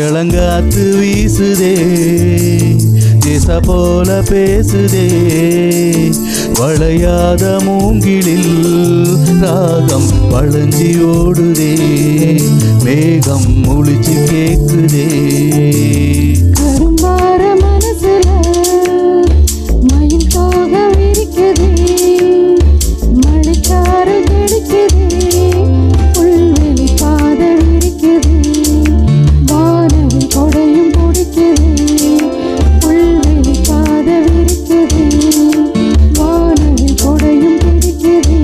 இளங்காத்து வீசுதே திச போல பேசுதே வளையாத மூங்கிலில் ராகம் வளைஞ்சி ஓடுதே மேகம் முழிச்சு கேக்குதே கரும்பார மனசுல மயில் தோக விரிக்குதே மழைச்சாறு தெளிக்குதே புல்வெளி பாத விரிக்குதே வானவில் கொடையும் பிடிக்குதே புல்வெளி பாத விரிக்குதே வானவில் கொடையும் பிடிக்குதே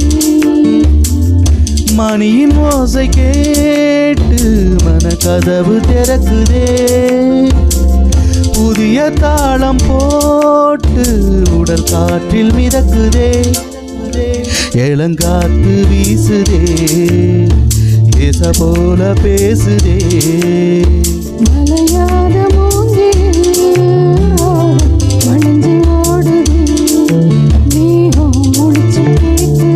மணியின் ஓசை கேட்டு மன கதவு திறக்குதே புதிய தாளம் போட்டு உடல் காற்றில் மிதக்குதே இளங்காத்து வீசுதே இச போல பேசுதே மலையாத மூங்கிலில் வளைஞ்சு ஓடுதே மேகம் முழிச்சு கேக்குதே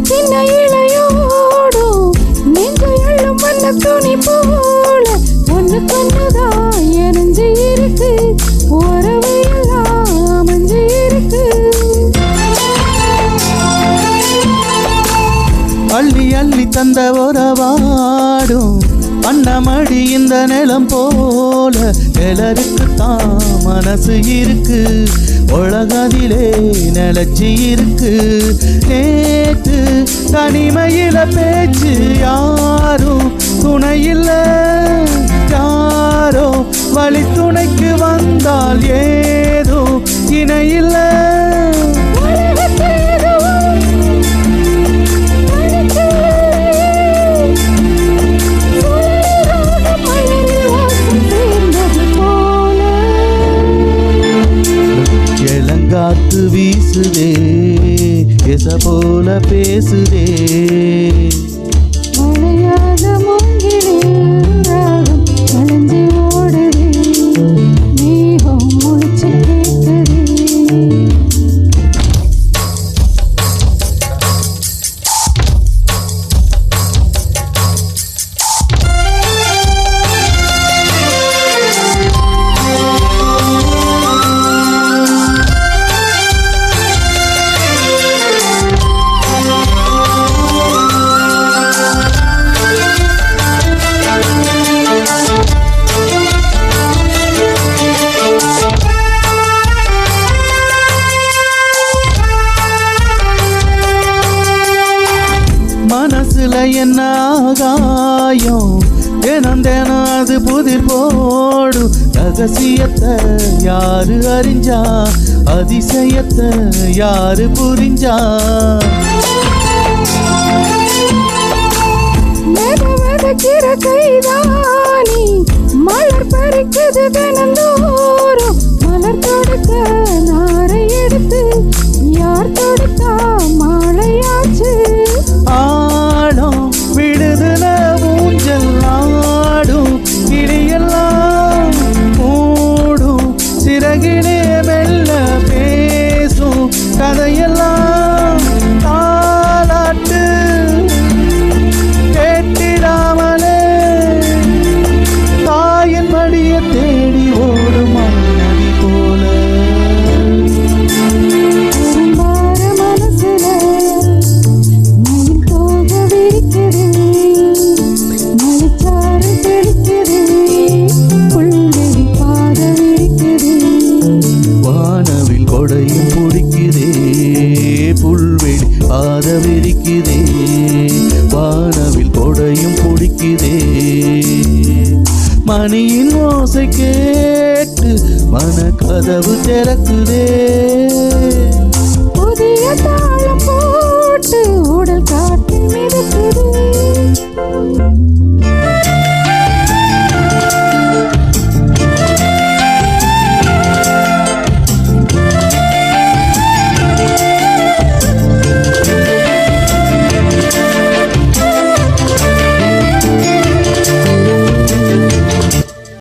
சின்ன இளையோடும் நெஞ்சையள்ளும் வண்ண துணி போல ஒன்று கொண்டுதான் எரிஞ்சு இருக்கு உறவு எல்லாம் அமைஞ்சு இருக்கு அள்ளி அள்ளி தந்த உறவாடும் அண்ணமடி இந்த நிலம் போல எல்லாருக்கு தான் மனசு இருக்கு உலகதிலே நிலச்சி இருக்கு நேற்று தனிமையில பேச்சு யாரும் துணையில்ல யாரோ வழி துணைக்கு வந்தால் ஏதோ இணையில்ல இளங்காத்து வீசுதே எச போல பேசுதே மலையாத மூங்கிலில் ராகம் வளைஞ்சு ஓடுதே மேகம் முழிச்சு கேக்குதே மனசுல என்ன ஆகாயம் தினம் தினம் அது புதிர் போடும் ரகசியத்தை யாரு அறிஞ்சா அதிசயத்தை யாரு புரிஞ்சா மெதக்கிற கைதானி மலர் பறிக்குது தினந்தோறும் மலர் தொடுக்க நாரை எடுத்து யார் தொடுத்தா மாலையாச்சு ஆடும் விடுதல ஊஞ்சல் ஆடும் கிளியெல்லாம் மூடும் சிறகிலே மெல்ல பேசும் கதையெல்லாம் தாலாட்டு கேட்டிடாமலே தாயின் மடிய தேடி ஓடும் நதி போல கரும்பார மனசுல மயில் தோக விரிக்குதே மழைச்சாறு தெளிக்குதே புல்வெளி பாத விரிக்குதே வானவில் கொடையும் பிடிக்குதே புல்வெளி ஆதவிரிக்குதே வானவில் கொடையும் பிடிக்குதே மணியின் ஓசை கேட்டு மன கதவு திறக்குதே